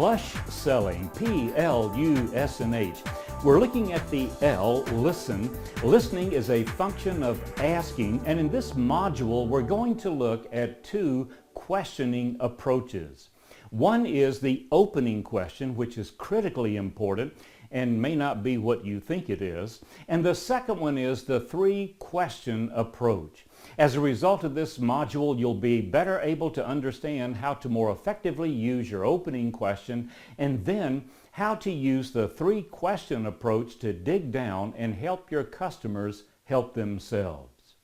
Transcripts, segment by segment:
Plush selling, P-L-U-S-N-H. We're looking at the L, listen. Listening is a function of asking, and in this module, we're going to look at two questioning approaches. One is the opening question, which is critically important and may not be what you think it is. And the second one is the three-question approach. As a result of this module, you'll be better able to understand how to more effectively use your opening question and then how to use the three-question approach to dig down and help your customers help themselves.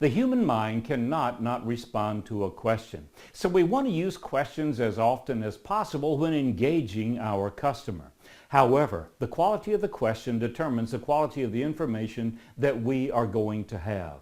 The human mind cannot not respond to a question. So we want to use questions as often as possible when engaging our customer. However, the quality of the question determines the quality of the information that we are going to have.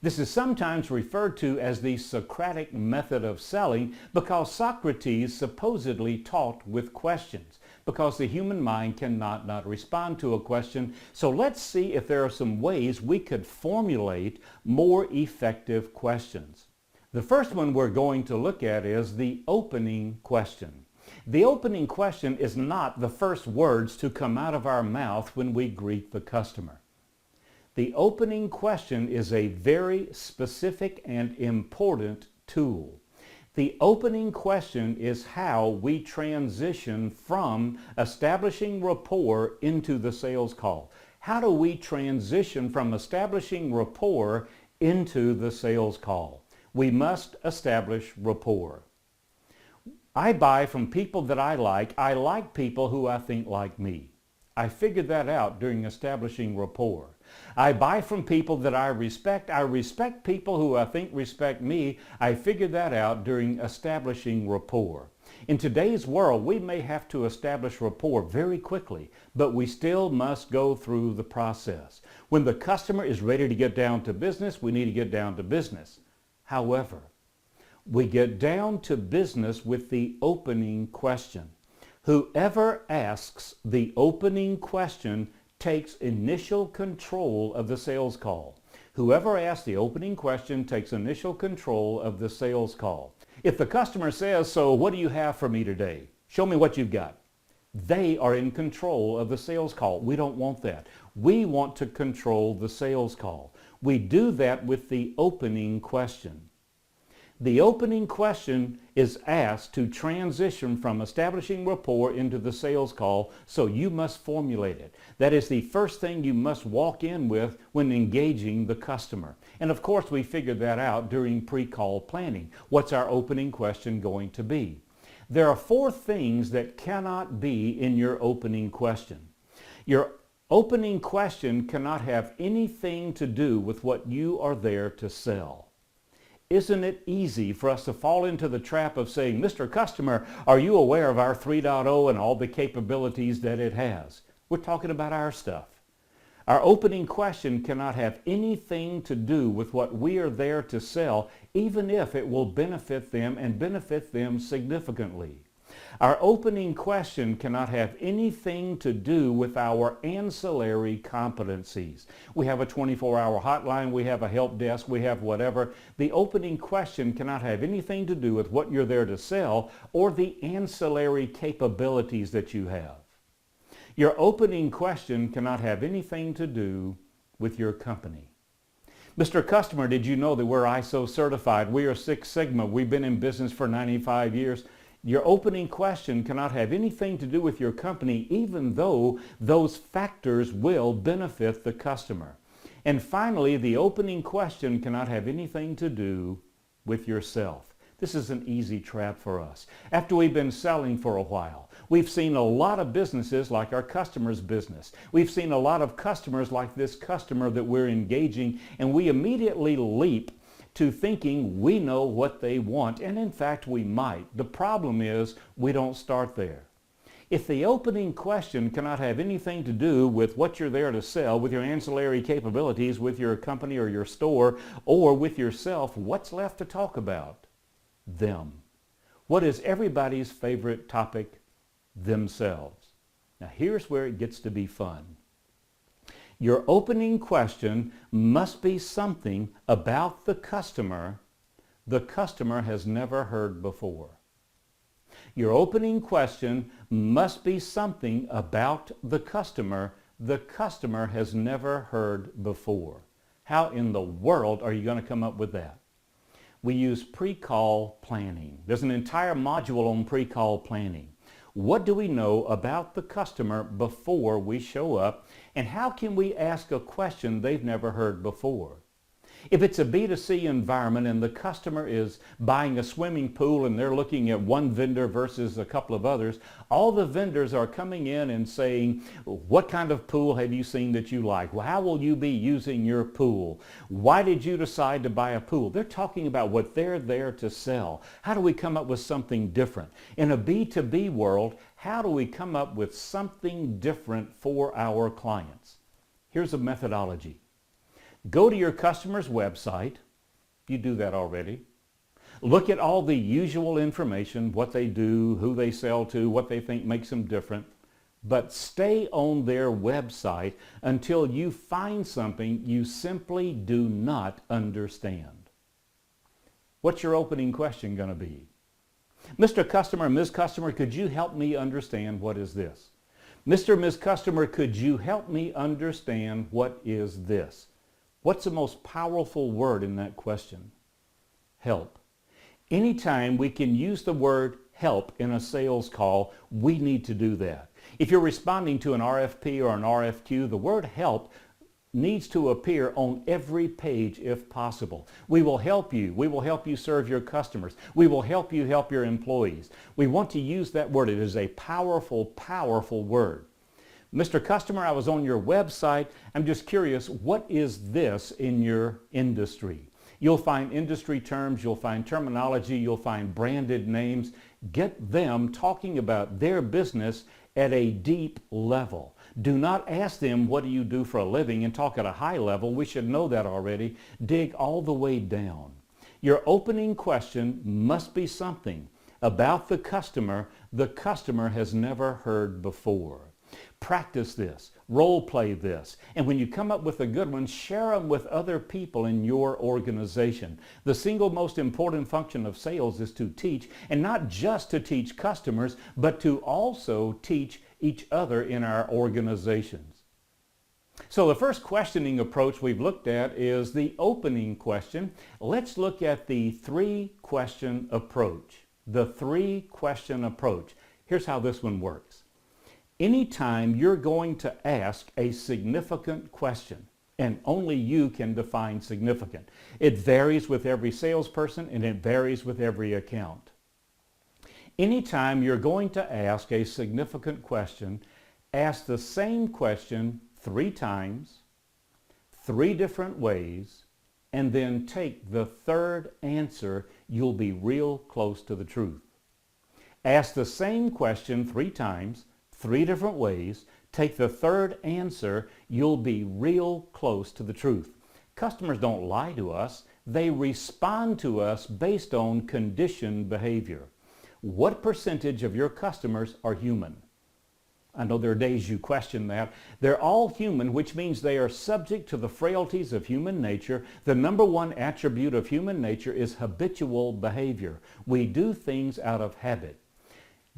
This is sometimes referred to as the Socratic method of selling because Socrates supposedly taught with questions, because the human mind cannot not respond to a question. So let's see if there are some ways we could formulate more effective questions. The first one we're going to look at is the opening question. The opening question is not the first words to come out of our mouth when we greet the customer. The opening question is a very specific and important tool. The opening question is how we transition from establishing rapport into the sales call. How do we transition from establishing rapport into the sales call? We must establish rapport. I buy from people that I like. I like people who I think like me. I figured that out during establishing rapport. I buy from people that I respect. I respect people who I think respect me. I figured that out during establishing rapport. In today's world, we may have to establish rapport very quickly, but we still must go through the process. When the customer is ready to get down to business, we need to get down to business. However, we get down to business with the opening question. Whoever asks the opening question takes initial control of the sales call. Whoever asks the opening question takes initial control of the sales call. If the customer says, "So what do you have for me today? Show me what you've got." They are in control of the sales call. We don't want that. We want to control the sales call. We do that with the opening question. The opening question is asked to transition from establishing rapport into the sales call, so you must formulate it. That is the first thing you must walk in with when engaging the customer. And of course, we figured that out during pre-call planning. What's our opening question going to be? There are four things that cannot be in your opening question. Your opening question cannot have anything to do with what you are there to sell. Isn't it easy for us to fall into the trap of saying, "Mr. Customer, are you aware of our 3.0 and all the capabilities that it has?" We're talking about our stuff. Our opening question cannot have anything to do with what we are there to sell, even if it will benefit them and benefit them significantly. Our opening question cannot have anything to do with our ancillary competencies. We have a 24-hour hotline, we have a help desk, we have whatever. The opening question cannot have anything to do with what you're there to sell or the ancillary capabilities that you have. Your opening question cannot have anything to do with your company. "Mr. Customer, did you know that we're ISO certified? We are Six Sigma. We've been in business for 95 years. Your opening question cannot have anything to do with your company, even though those factors will benefit the customer. And finally, the opening question cannot have anything to do with yourself. This is an easy trap for us. After we've been selling for a while, we've seen a lot of businesses like our customer's business. We've seen a lot of customers like this customer that we're engaging, and we immediately leap to thinking we know what they want, and in fact we might. The problem is we don't start there. If the opening question cannot have anything to do with what you're there to sell, with your ancillary capabilities, with your company or your store, or with yourself, what's left to talk about? Them. What is everybody's favorite topic? Themselves. Now here's where it gets to be fun. Your opening question must be something about the customer has never heard before. Your opening question must be something about the customer has never heard before. How in the world are you going to come up with that? We use pre-call planning. There's an entire module on pre-call planning. What do we know about the customer before we show up, and how can we ask a question they've never heard before? If it's a B2C environment and the customer is buying a swimming pool and they're looking at one vendor versus a couple of others, all the vendors are coming in and saying, what kind of pool have you seen that you like? Well, how will you be using your pool? Why did you decide to buy a pool? They're talking about what they're there to sell. How do we come up with something different? In a B2B world, how do we come up with something different for our clients? Here's a methodology. Go to your customer's website. You do that already. Look at all the usual information, what they do, who they sell to, what they think makes them different. But stay on their website until you find something you simply do not understand. What's your opening question going to be? Mr. Customer, Ms. Customer, could you help me understand what is this? Mr. Ms. Customer, could you help me understand what is this? What's the most powerful word in that question? Help. Anytime we can use the word help in a sales call, we need to do that. If you're responding to an RFP or an RFQ, the word help needs to appear on every page if possible. We will help you. We will help you serve your customers. We will help you help your employees. We want to use that word. It is a powerful, powerful word. Mr. Customer, I was on your website. I'm just curious, what is this in your industry? You'll find industry terms, you'll find terminology, you'll find branded names. Get them talking about their business at a deep level. Do not ask them, what do you do for a living, and talk at a high level. We should know that already. Dig all the way down. Your opening question must be something about the customer has never heard before. Practice this, role play this, and when you come up with a good one, share them with other people in your organization. The single most important function of sales is to teach, and not just to teach customers, but to also teach each other in our organizations. So the first questioning approach we've looked at is the opening question. Let's look at the three-question approach. The three-question approach. Here's how this one works. Anytime you're going to ask a significant question, and only you can define significant. It varies with every salesperson and it varies with every account. Anytime you're going to ask a significant question, ask the same question 3 times, 3 different ways, and then take the third answer. You'll be real close to the truth. Ask the same question 3 times, 3 different ways, take the third answer, you'll be real close to the truth. Customers don't lie to us. They respond to us based on conditioned behavior. What percentage of your customers are human? I know there are days you question that. They're all human, which means they are subject to the frailties of human nature. The number one attribute of human nature is habitual behavior. We do things out of habit.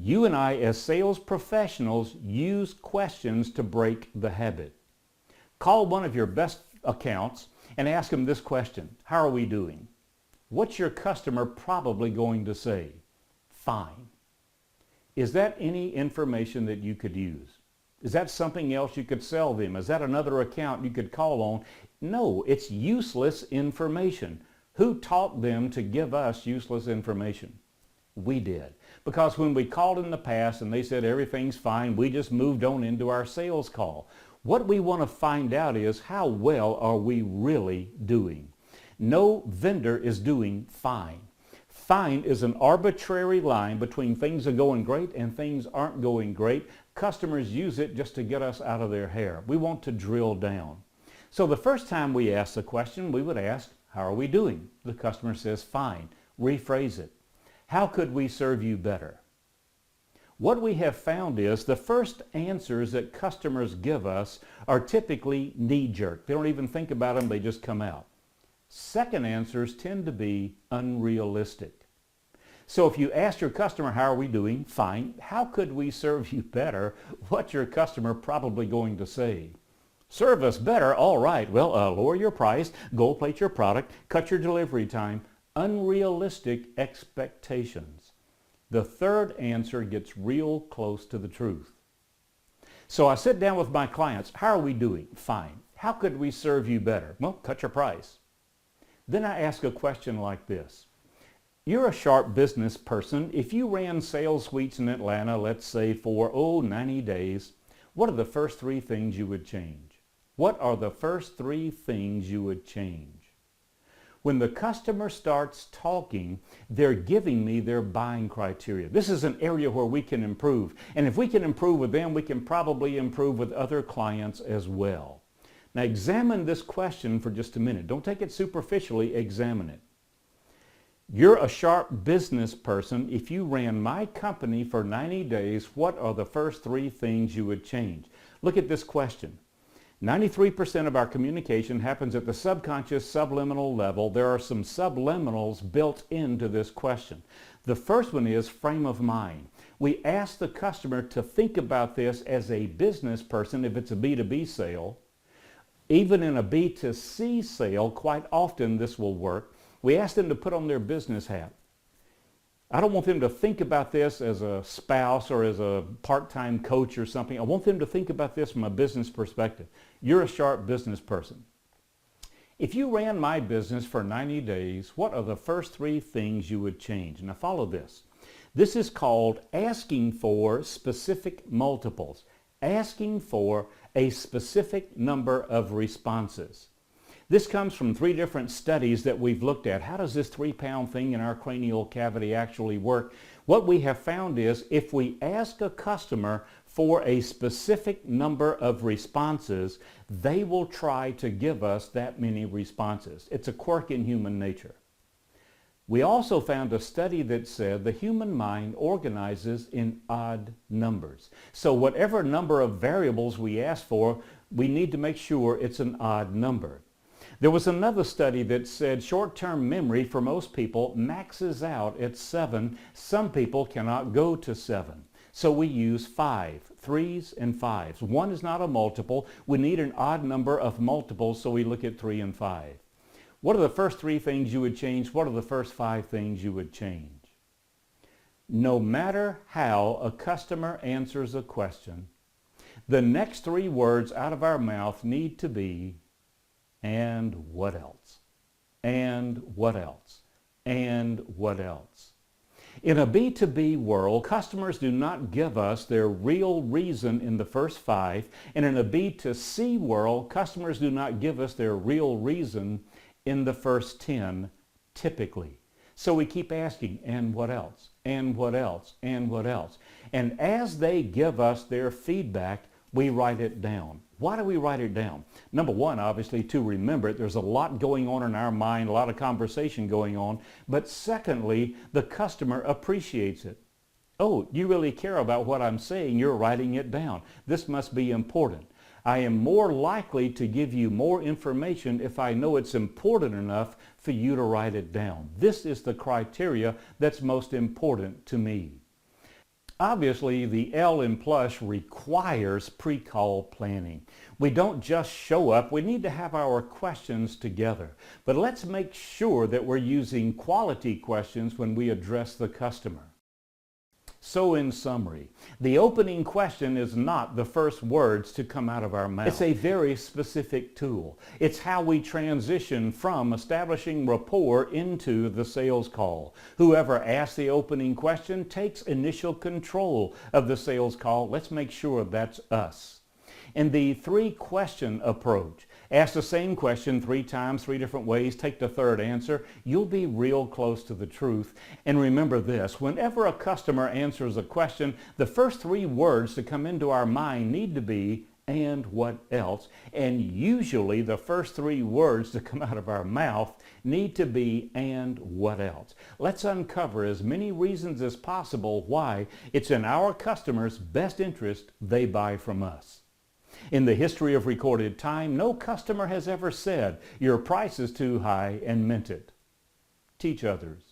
You and I, as sales professionals, use questions to break the habit. Call one of your best accounts and ask them this question. How are we doing? What's your customer probably going to say? Fine. Is that any information that you could use? Is that something else you could sell them? Is that another account you could call on? No, it's useless information. Who taught them to give us useless information? We did. Because when we called in the past and they said everything's fine, we just moved on into our sales call. What we want to find out is, how well are we really doing? No vendor is doing fine. Fine is an arbitrary line between things are going great and things aren't going great. Customers use it just to get us out of their hair. We want to drill down. So the first time we ask the question, we would ask, how are we doing? The customer says, fine. Rephrase it. How could we serve you better? What we have found is the first answers that customers give us are typically knee-jerk. They don't even think about them, they just come out. Second answers tend to be unrealistic. So if you ask your customer, how are we doing? Fine. How could we serve you better? What's your customer probably going to say? Serve us better? All right. Well, lower your price, gold plate your product, cut your delivery time. Unrealistic expectations. The third answer gets real close to the truth. So I sit down with my clients. How are we doing? Fine. How could we serve you better? Well, cut your price. Then I ask a question like this. You're a sharp business person. If you ran sales suites in Atlanta, let's say for, 90 days, what are the first 3 things you would change? What are the first 3 things you would change? When the customer starts talking, they're giving me their buying criteria. This is an area where we can improve. And if we can improve with them, we can probably improve with other clients as well. Now examine this question for just a minute. Don't take it superficially, examine it. You're a sharp business person. If you ran my company for 90 days, what are the first 3 things you would change? Look at this question. 93% of our communication happens at the subconscious subliminal level. There are some subliminals built into this question. The first one is frame of mind. We ask the customer to think about this as a business person if it's a B2B sale. Even in a B2C sale, quite often this will work. We ask them to put on their business hat. I don't want them to think about this as a spouse or as a part-time coach or something. I want them to think about this from a business perspective. You're a sharp business person. If you ran my business for 90 days, what are the first 3 things you would change? Now follow this. This is called asking for specific multiples. Asking for a specific number of responses. This comes from 3 different studies that we've looked at. How does this 3-pound thing in our cranial cavity actually work? What we have found is if we ask a customer for a specific number of responses, they will try to give us that many responses. It's a quirk in human nature. We also found a study that said the human mind organizes in odd numbers. So whatever number of variables we ask for, we need to make sure it's an odd number. There was another study that said short-term memory for most people maxes out at 7. Some people cannot go to 7. So we use 5, 3s and 5s. 1 is not a multiple. We need an odd number of multiples, so we look at 3 and 5. What are the first 3 things you would change? What are the first 5 things you would change? No matter how a customer answers a question, the next 3 words out of our mouth need to be, and what else? And what else? And what else? In a B2B world, customers do not give us their real reason in the first 5. And in a B2C world, customers do not give us their real reason in the first 10, typically. So we keep asking, and what else? And what else? And what else? And as they give us their feedback, we write it down. Why do we write it down? Number 1, obviously, to remember it. There's a lot going on in our mind, a lot of conversation going on. But secondly, the customer appreciates it. Oh, you really care about what I'm saying. You're writing it down. This must be important. I am more likely to give you more information if I know it's important enough for you to write it down. This is the criteria that's most important to me. Obviously, the L in PLUSH requires pre-call planning. We don't just show up. We need to have our questions together. But let's make sure that we're using quality questions when we address the customer. So in summary, the opening question is not the first words to come out of our mouth. It's a very specific tool. It's how we transition from establishing rapport into the sales call. Whoever asks the opening question takes initial control of the sales call. Let's make sure that's us. In the 3-question approach, ask the same question 3 times, 3 different ways, take the third answer. You'll be real close to the truth. And remember this, whenever a customer answers a question, the first 3 words to come into our mind need to be, and what else? And usually the first 3 words to come out of our mouth need to be, and what else? Let's uncover as many reasons as possible why it's in our customers' best interest they buy from us. In the history of recorded time, no customer has ever said, your price is too high, and meant it. Teach others.